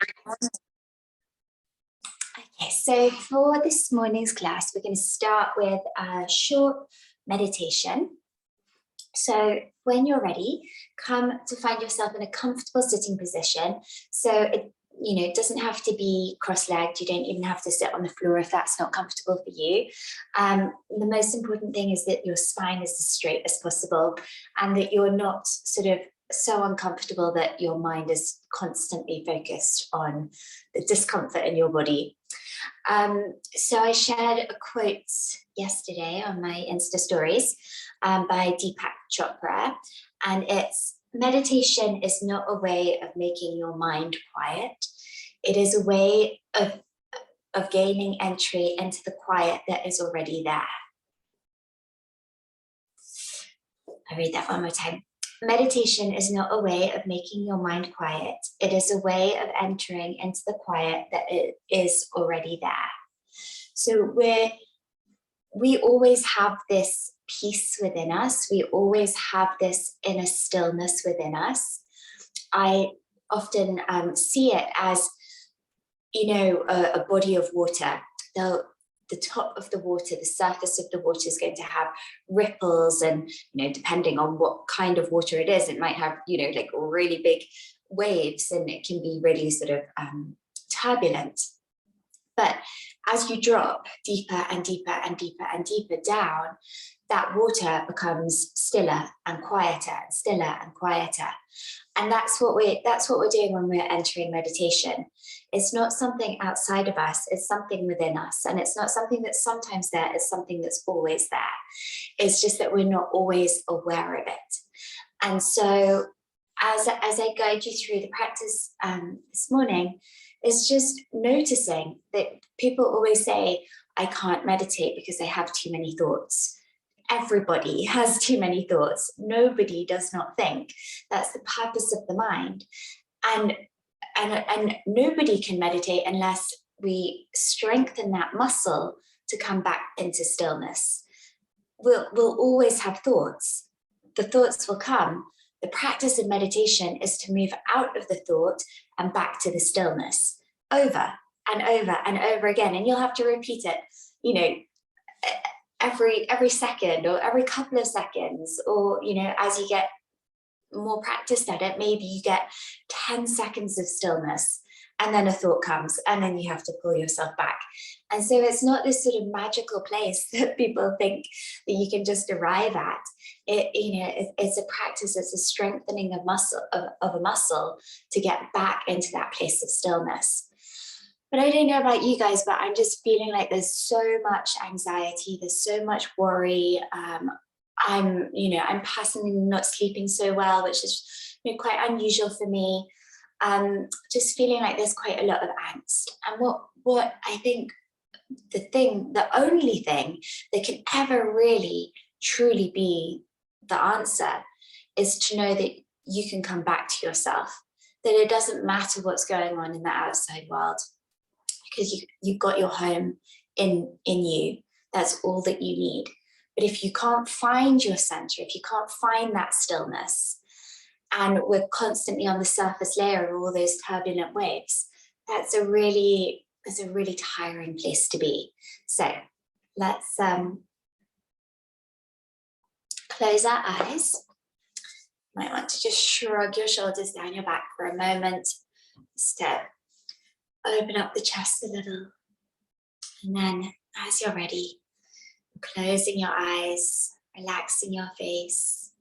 Okay, so for this morning's class, we're going to start with a short meditation. So when you're ready, come to find yourself in a comfortable sitting position. So it doesn't have to be cross-legged. You don't even have to sit on the floor if that's not comfortable for you. The most important thing is that your spine is as straight as possible and that you're not sort of so uncomfortable that your mind is constantly focused on the discomfort in your body. So I shared a quote yesterday on my Insta stories by Deepak Chopra, and it's: meditation is not a way of making your mind quiet. It is a way of gaining entry into the quiet that is already there. I'll read that one more time. Meditation is not a way of making your mind quiet. It is a way of entering into the quiet that is already there. So we always have this peace within us. We always have this inner stillness within us. I often see it as, a body of water. The top of the water, the surface of the water is going to have ripples, and depending on what kind of water it is, it might have like really big waves, and it can be really sort of turbulent. But as you drop deeper and deeper and deeper and deeper down, that water becomes stiller and quieter and stiller and quieter. And that's what we're doing when we're entering meditation. It's not something outside of us, it's something within us. And it's not something that's sometimes there, it's something that's always there. It's just that we're not always aware of it. And so as I guide you through the practice this morning, it's just noticing that people always say, I can't meditate because I have too many thoughts. Everybody has too many thoughts. Nobody does not think. That's the purpose of the mind. And nobody can meditate unless we strengthen that muscle to come back into stillness. We'll always have thoughts. The thoughts will come. The practice of meditation is to move out of the thought and back to the stillness over and over and over again. And you'll have to repeat it, every second or every couple of seconds, or, as you get more practiced at it, maybe you get 10 seconds of stillness and then a thought comes and then you have to pull yourself back. And so it's not this sort of magical place that people think that you can just arrive at. It's a practice, it's a strengthening of a muscle to get back into that place of stillness. But I don't know about you guys, but I'm just feeling like there's so much anxiety, there's so much worry. I'm personally not sleeping so well, which is quite unusual for me. Just feeling like there's quite a lot of angst. And what I think the only thing that can ever really truly be the answer is to know that you can come back to yourself, that it doesn't matter what's going on in the outside world, because you've got your home in you. That's all that you need. But if you can't find your center, if you can't find that stillness, and we're constantly on the surface layer of all those turbulent waves, that's a really tiring place to be. So let's close our eyes. You might want to just shrug your shoulders down your back for a moment. Just open up the chest a little. And then as you're ready, closing your eyes, relaxing your face,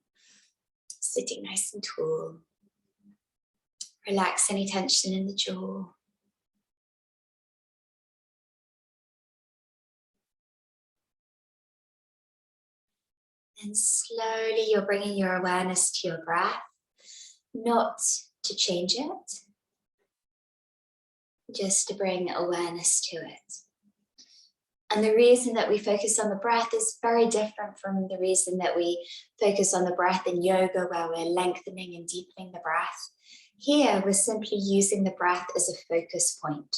sitting nice and tall. Relax any tension in the jaw. And slowly you're bringing your awareness to your breath, not to change it, just to bring awareness to it. And the reason that we focus on the breath is very different from the reason that we focus on the breath in yoga, where we're lengthening and deepening the breath. Here, we're simply using the breath as a focus point.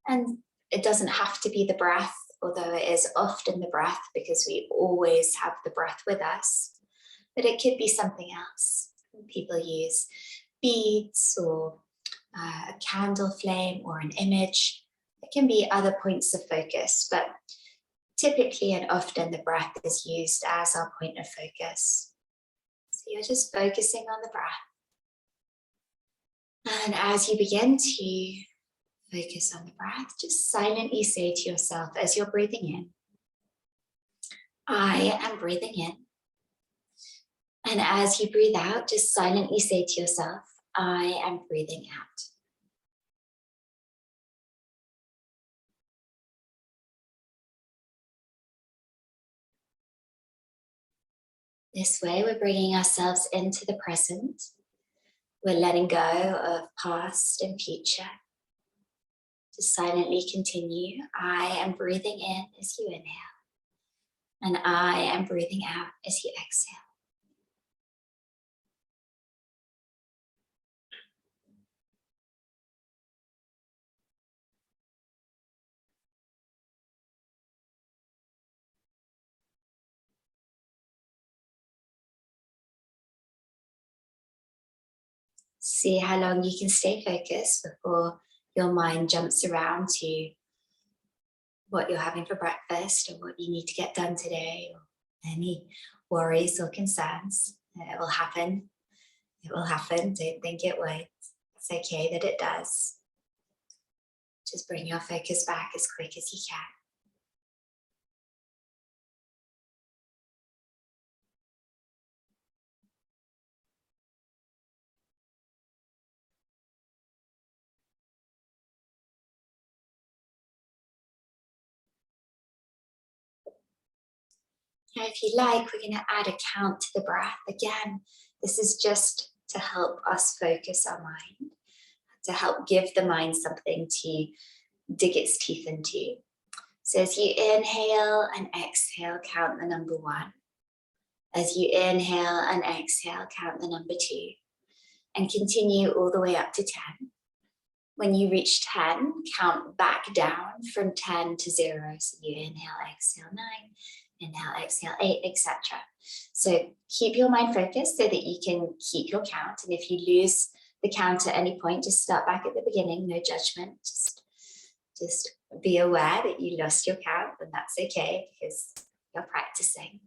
And it doesn't have to be the breath, although it is often the breath because we always have the breath with us. But it could be something else. People use beads or a candle flame or an image. It can be other points of focus, but typically and often the breath is used as our point of focus. So you're just focusing on the breath. And as you begin to focus on the breath, just silently say to yourself as you're breathing in, I am breathing in. And as you breathe out, just silently say to yourself, I am breathing out. This way, we're bringing ourselves into the present. We're letting go of past and future. Just silently continue. I am breathing in as you inhale. And I am breathing out as you exhale. See how long you can stay focused before your mind jumps around to what you're having for breakfast or what you need to get done today or any worries or concerns. It will happen. It will happen. Don't think it won't. It's okay that it does. Just bring your focus back as quick as you can. Now, if you like, we're going to add a count to the breath. Again, this is just to help us focus our mind, to help give the mind something to dig its teeth into. So as you inhale and exhale, count the number 1. As you inhale and exhale, count the number 2. And continue all the way up to 10. When you reach 10, count back down from 10 to 0. So you inhale, exhale 9, inhale, exhale 8, etc. So keep your mind focused so that you can keep your count. And if you lose the count at any point, just start back at the beginning, no judgment. Just be aware that you lost your count, and that's okay because you're practicing.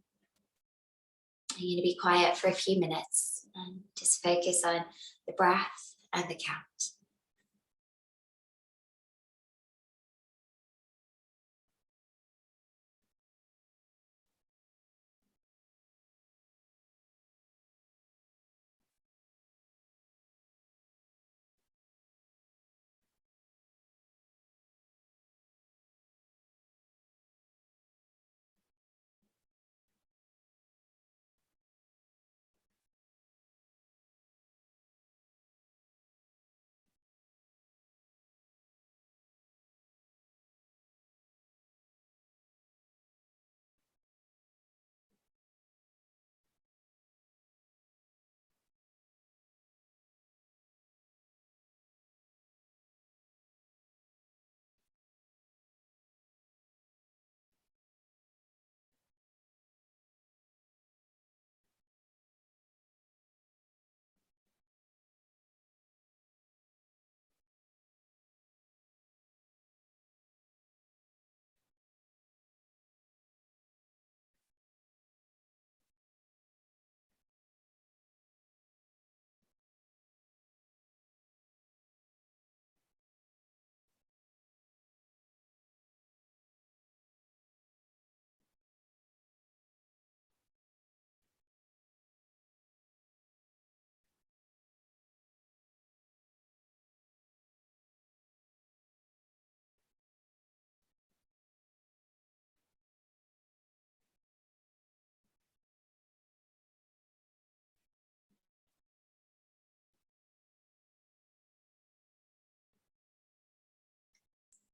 You're going to be quiet for a few minutes and just focus on the breath and the count.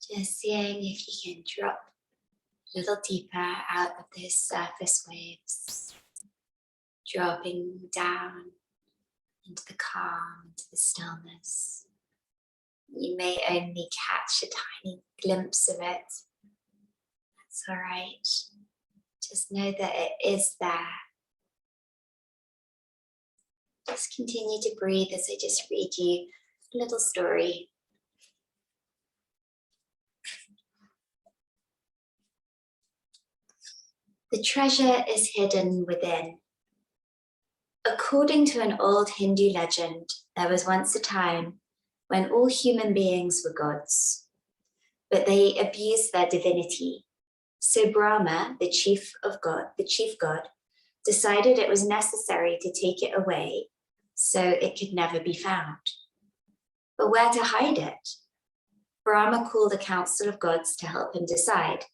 Just seeing if you can drop a little deeper out of those surface waves, dropping down into the calm, into the stillness. You may only catch a tiny glimpse of it. That's all right. Just know that it is there. Just continue to breathe as I just read you little story. The treasure is hidden within. According to an old Hindu legend, there was once a time when all human beings were gods, but they abused their divinity. So Brahma, the chief god, decided it was necessary to take it away so it could never be found. But where to hide it? Brahma called a council of gods to help him decide.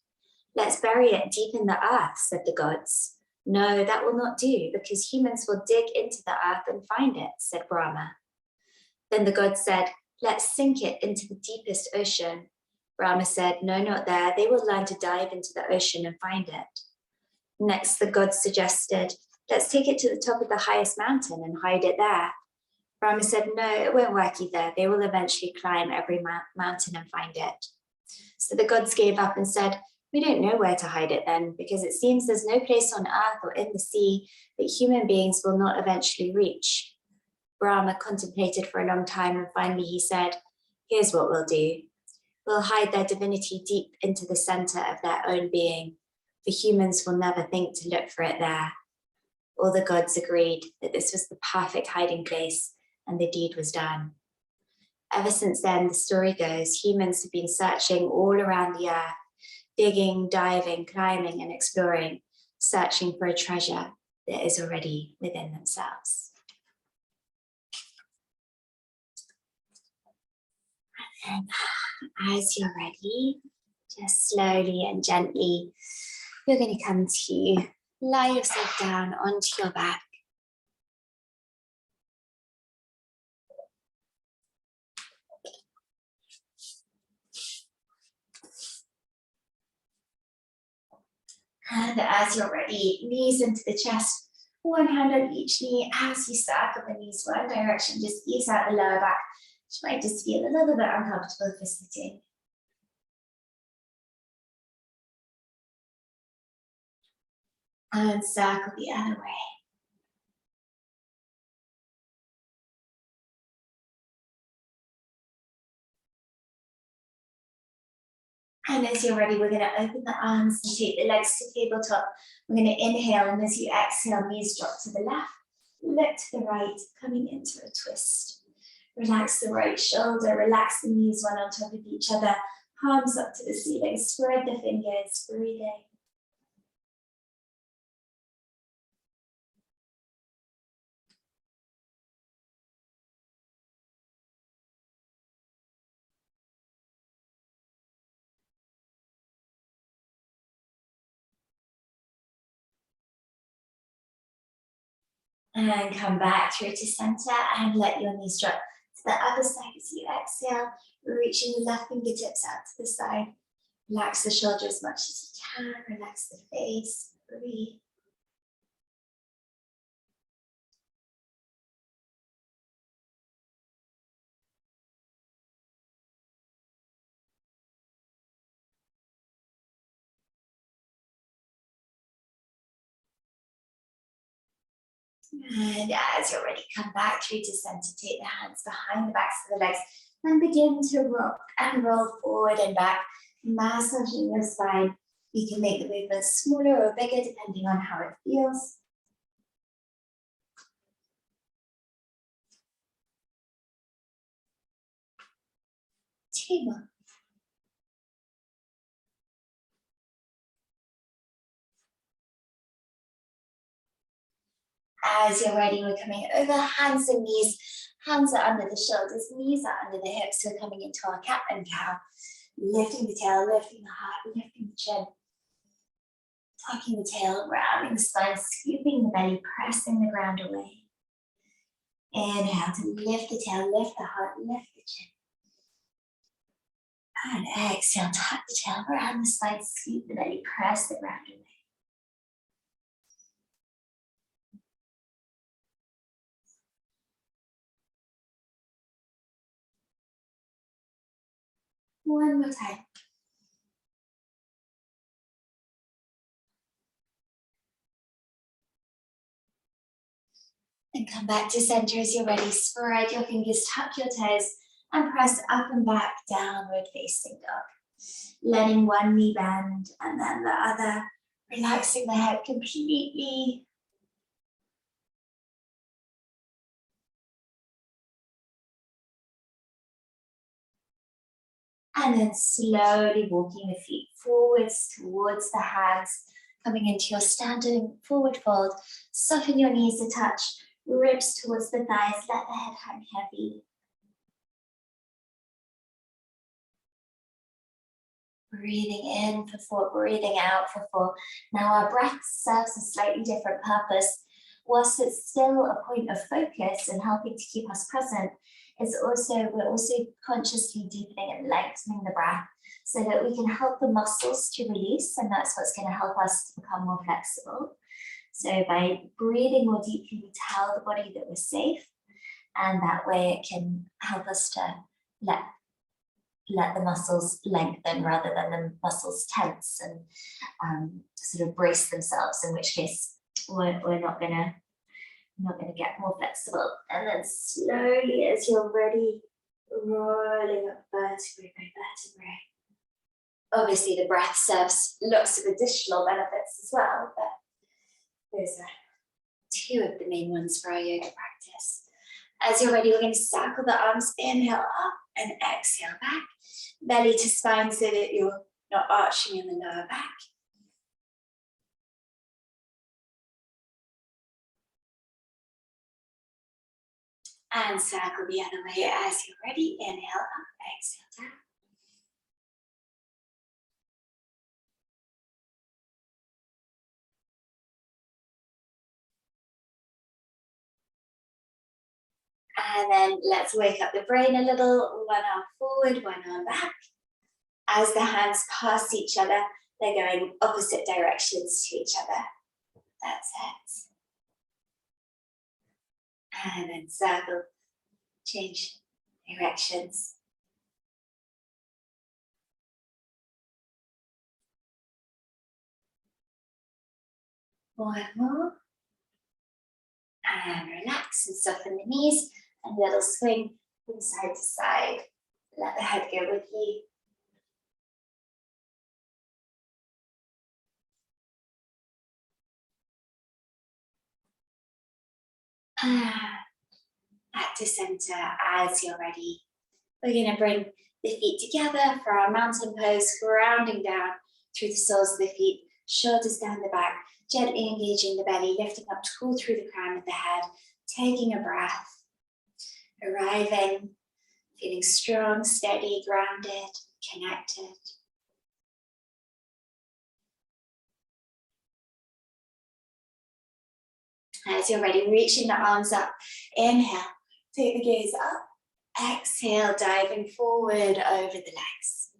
Let's bury it deep in the earth, said the gods. No, that will not do, because humans will dig into the earth and find it, said Brahma. Then the gods said, let's sink it into the deepest ocean. Brahma said, no, not there. They will learn to dive into the ocean and find it. Next, the gods suggested, let's take it to the top of the highest mountain and hide it there. Brahma said, no, it won't work either. They will eventually climb every mountain and find it. So the gods gave up and said, we don't know where to hide it then, because it seems there's no place on earth or in the sea that human beings will not eventually reach. Brahma contemplated for a long time, and finally he said, here's what we'll do. We'll hide their divinity deep into the center of their own being, for humans will never think to look for it there. All the gods agreed that this was the perfect hiding place, and the deed was done. Ever since then, the story goes, humans have been searching all around the earth, digging, diving, climbing, and exploring, searching for a treasure that is already within themselves. And as you're ready, just slowly and gently, you're going to come to lie yourself down onto your back. And as you're ready, knees into the chest, one hand on each knee. As you circle the knees one direction, just ease out the lower back, which might just feel a little bit uncomfortable for sitting. And circle the other way. And as you're ready, we're going to open the arms and take the legs to tabletop. We're going to inhale, and as you exhale, knees drop to the left, look to the right, coming into a twist. Relax the right shoulder, relax the knees one on top of each other, palms up to the ceiling, spread the fingers, breathing. And come back through to center and let your knees drop to the other side as you exhale, reaching the left fingertips out to the side. Relax the shoulders as much as you can, relax the face, breathe. And as you're ready, come back through to center, take the hands behind the backs of the legs and begin to rock and roll forward and back, massaging your spine. You can make the movement smaller or bigger depending on how it feels. Two more. As you're ready, we're coming over hands and knees. Hands are under the shoulders, knees are under the hips. We're coming into our cat and cow. Lifting the tail, lifting the heart, lifting the chin. Tucking the tail, rounding the spine, scooping the belly, pressing the ground away. Inhale to lift the tail, lift the heart, lift the chin. And exhale, tuck the tail, round the spine, scoop the belly, press the ground away. One more time. And come back to center as you're ready. Spread your fingers, tuck your toes, And press up and back, downward facing dog. Letting one knee bend and then the other, relaxing the head completely. And then slowly walking the feet forwards towards the hands, coming into your standing forward fold. Soften your knees to touch, ribs towards the thighs, let the head hang heavy. Breathing in for 4, breathing out for 4. Now our breath serves a slightly different purpose. Whilst it's still a point of focus and helping to keep us present, we're also consciously deepening and lengthening the breath so that we can help the muscles to release, and that's what's going to help us to become more flexible. So by breathing more deeply, we tell the body that we're safe, and that way it can help us to let the muscles lengthen rather than the muscles tense and sort of brace themselves, in which case we're not gonna get more flexible. And then slowly, as you're ready, rolling up vertebrae by vertebrae. Obviously the breath serves lots of additional benefits as well, but those are 2 of the main ones for our yoga practice. As you're ready, we're going to circle the arms, inhale up and exhale back. Belly to spine so that you're not arching in the lower back. And circle the other way as you're ready. Inhale up, exhale down. And then let's wake up the brain a little. One arm forward, one arm back. As the hands pass each other, they're going opposite directions to each other. That's it. And then circle, change directions. One more. And relax and soften the knees, and little swing from side to side. Let the head go with you. Back to center as you're ready. We're going to bring the feet together for our mountain pose, grounding down through the soles of the feet, shoulders down the back, gently engaging the belly, lifting up tall through the crown of the head, taking a breath, arriving, feeling strong, steady, grounded, connected. As you're ready, reaching the arms up, inhale, take the gaze up, exhale, diving forward over the legs.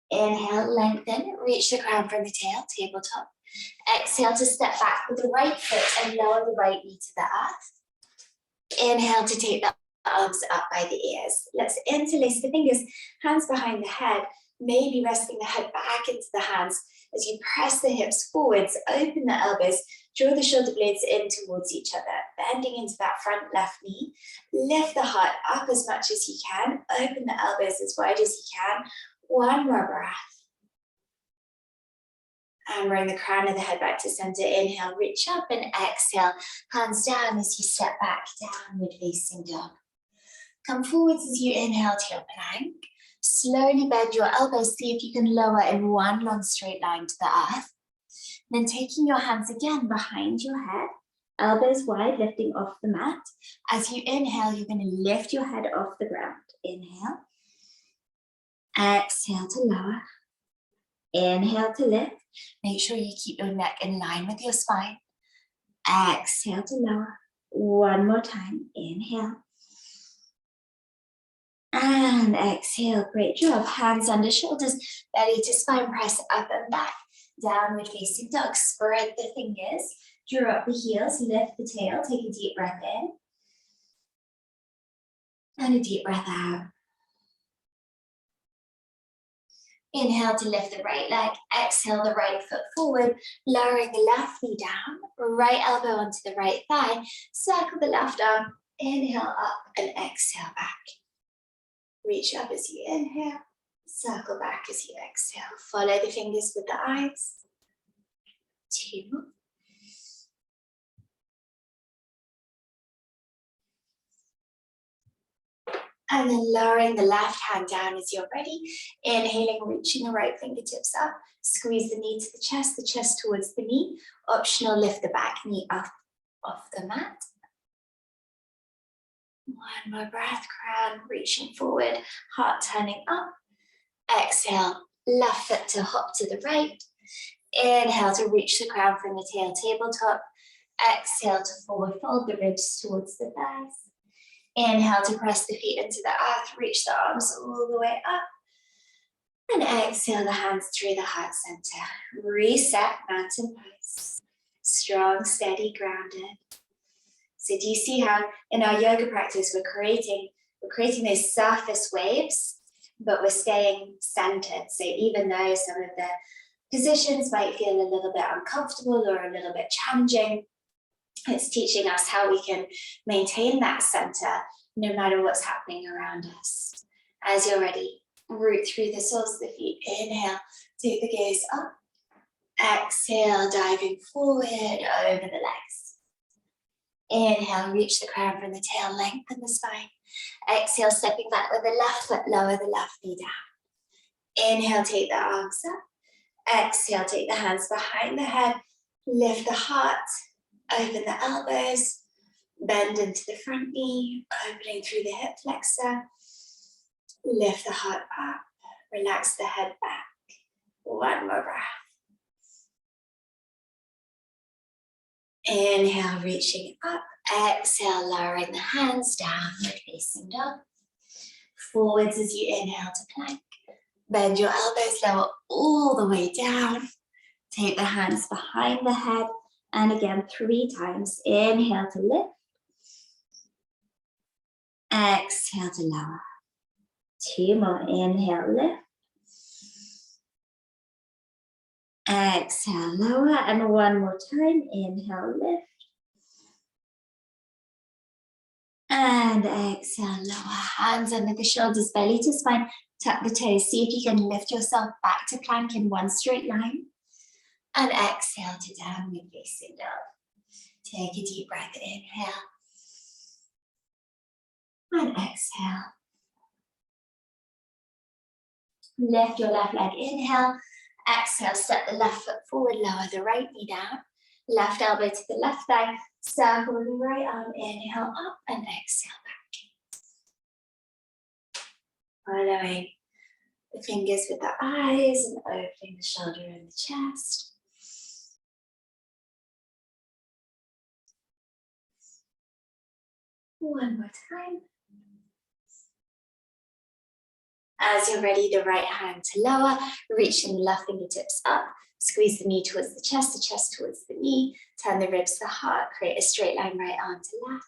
Inhale, lengthen, reach the crown from the tail, tabletop. Exhale to step back with the right foot and lower the right knee to the earth. Inhale to take the arms up by the ears. Let's interlace the fingers, hands behind the head, maybe resting the head back into the hands as you press the hips forwards, open the elbows, draw the shoulder blades in towards each other, bending into that front left knee. Lift the heart up as much as you can, open the elbows as wide as you can. One more breath. And bring the crown of the head back to center. Inhale, reach up, and exhale, hands down as you step back, downward facing dog. Come forwards as you inhale to your plank. Slowly bend your elbows, see if you can lower in one long straight line to the earth. Then taking your hands again behind your head, elbows wide, lifting off the mat. As you inhale, you're going to lift your head off the ground. Inhale. Exhale to lower. Inhale to lift. Make sure you keep your neck in line with your spine. Exhale to lower. One more time. Inhale. And exhale. Great job. Hands under shoulders, belly to spine, press up and back. Downward facing dog. Spread the fingers. Draw up the heels. Lift the tail. Take a deep breath in. And a deep breath out. Inhale to lift the right leg, exhale the right foot forward, lowering the left knee down, right elbow onto the right thigh, circle the left arm, inhale up and exhale back. Reach up as you inhale. Circle back as you exhale. Follow the fingers with the eyes. 2 more. And then lowering the left hand down as you're ready. Inhaling, reaching the right fingertips up. Squeeze the knee to the chest towards the knee. Optional, lift the back knee up off the mat. One more breath, crown reaching forward, heart turning up. Exhale, left foot to hop to the right. Inhale to reach the crown from the tail, tabletop. Exhale to forward fold the ribs towards the thighs. Inhale to press the feet into the earth, reach the arms all the way up. And exhale the hands through the heart center. Reset, mountain pose. Strong, steady, grounded. So do you see how in our yoga practice we're creating those surface waves, but we're staying centered. So even though some of the positions might feel a little bit uncomfortable or a little bit challenging, it's teaching us how we can maintain that center no matter what's happening around us. As you're ready, root through the soles of the feet. Inhale, take the gaze up. Exhale, diving forward over the legs. Inhale, reach the crown from the tail, lengthen the spine. Exhale, stepping back with the left foot, lower the left knee down. Inhale, take the arms up. Exhale, take the hands behind the head. Lift the heart, open the elbows. Bend into the front knee, opening through the hip flexor. Lift the heart up, relax the head back. One more breath. Inhale, reaching up. Exhale, lowering the hands, downward facing dog. Forwards as you inhale to plank. Bend your elbows, lower all the way down. Take the hands behind the head. And again, 3 times. Inhale to lift. Exhale to lower. 2 more. Inhale, lift. Exhale, lower. And 1 more time. Inhale, lift. And exhale, lower. Hands under the shoulders, belly to spine. Tuck the toes. See if you can lift yourself back to plank in one straight line. And exhale to downward facing dog. Take a deep breath. Inhale. And exhale. Lift your left leg. Inhale. Exhale, step the left foot forward, lower the right knee down. Left elbow to the left thigh. Circle the right arm. Inhale up and exhale back. Following the fingers with the eyes and opening the shoulder and the chest. One more time. As you're ready, the right hand to lower, reaching the left fingertips up, squeeze the knee towards the chest towards the knee, turn the ribs to the heart, create a straight line, right arm to left.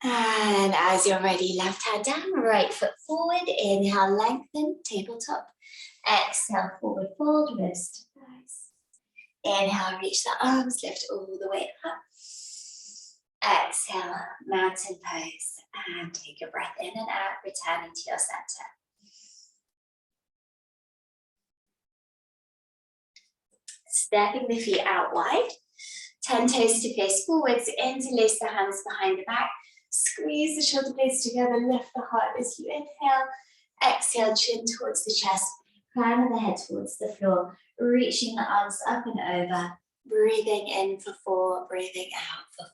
And as you're ready, left hand down, right foot forward, inhale, lengthen, tabletop. Exhale, forward fold, ribs to thighs. Inhale, reach the arms, lift all the way up. Exhale, mountain pose, and take a breath in and out, returning to your center. Stepping the feet out wide, 10 toes to face forwards, interlace the hands behind the back, squeeze the shoulder blades together, lift the heart as you inhale. Exhale, chin towards the chest, crown of the head towards the floor, reaching the arms up and over, breathing in for 4, breathing out for 4.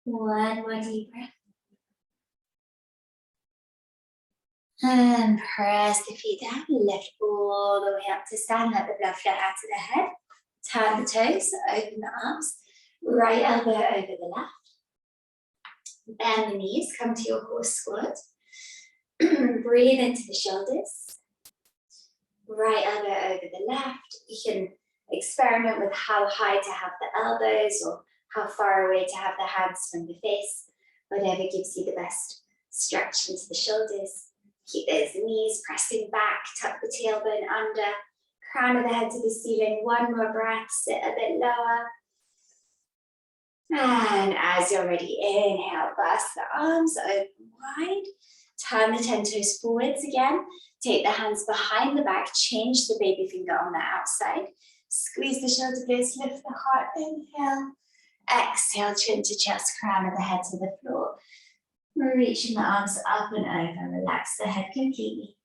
One more deep breath. And press the feet down, lift all the way up to stand, let the blood flow out to the head. Turn the toes, open the arms, right elbow over the left. Bend the knees, come to your horse squat. Breathe into the shoulders. right elbow over the left. You can experiment with how high to have the elbows or how far away to have the hands from the face, whatever gives you the best stretch into the shoulders. Keep those knees pressing back, tuck the tailbone under, crown of the head to the ceiling. One more breath, sit a bit lower. And as you're ready, inhale, burst the arms open wide. Turn the 10 toes forwards again. Take the hands behind the back, change the baby finger on the outside. Squeeze the shoulder blades, lift the heart, inhale. Exhale, chin to chest, crown of the head to the floor. Reaching the arms up and over, relax the head completely.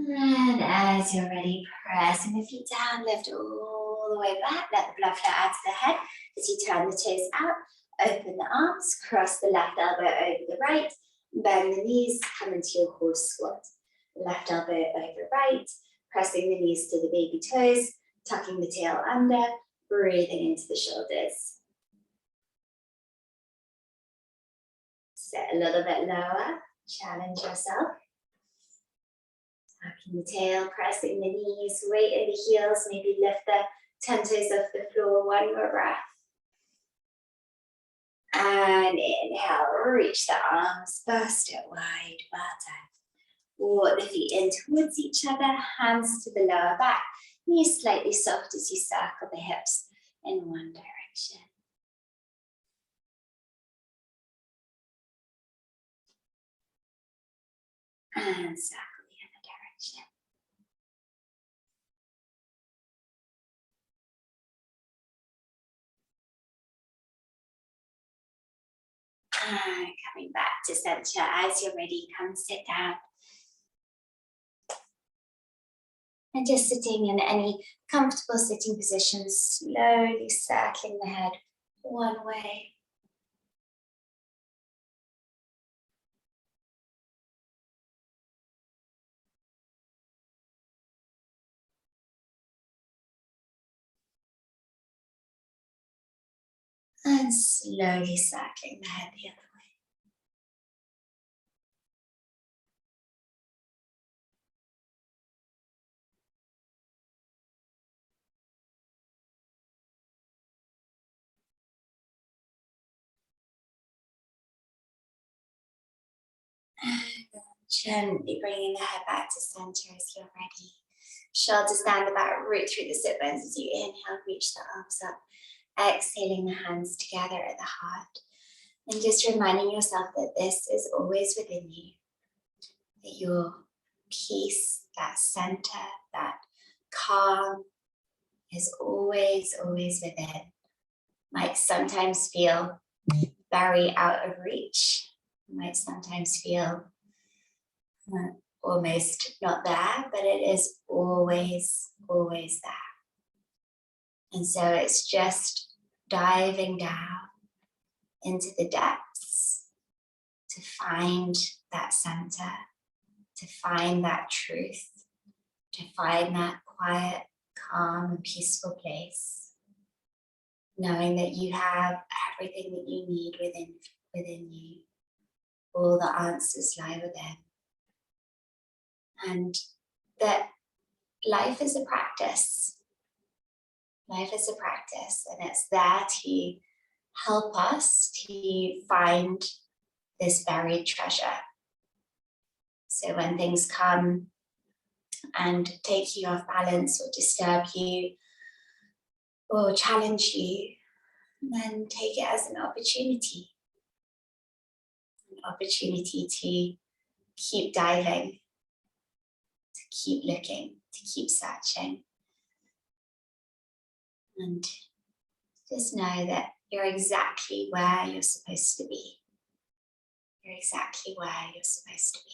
And as you're ready, pressing the feet down, lift all the way back, let the blood flow out to the head. As you turn the toes out, open the arms, cross the left elbow over the right, bend the knees, come into your horse squat. Left elbow over right, pressing the knees to the baby toes, tucking the tail under, breathing into the shoulders. Sit a little bit lower, challenge yourself. Tucking the tail, pressing the knees, weight in the heels, maybe lift the 10 toes off the floor, one more breath. And inhale, reach the arms, burst it wide, well done. Walk the feet in towards each other, hands to the lower back, knees slightly soft as you circle the hips in one direction. And circle the other direction. And coming back to center. As you're ready, come sit down. And just sitting in any comfortable sitting position, slowly circling the head one way. And slowly circling the head the other way. And gently bringing the head back to center as you're ready. Shoulders down the back, root through the sit bones as you inhale, reach the arms up. Exhaling the hands together at the heart. And just reminding yourself that this is always within you. That your peace, that center, that calm is always, always within. Might sometimes feel very out of reach. Might sometimes feel almost not there, but it is always, always there. And so it's just diving down into the depths to find that center, to find that truth, to find that quiet, calm, and peaceful place, knowing that you have everything that you need within you. All the answers lie within. And that life is a practice. Life is a practice, and it's there to help us to find this buried treasure. So when things come and take you off balance or disturb you or challenge you, then take it as an opportunity to keep diving, to keep looking, to keep searching. And just know that you're exactly where you're supposed to be. You're exactly where you're supposed to be.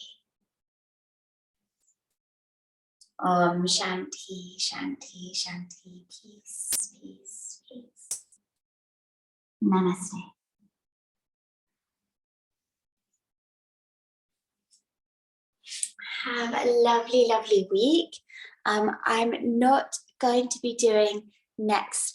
Om Shanti, Shanti, Shanti, peace, peace, peace. Namaste. Have a lovely, lovely week. I'm not going to be doing next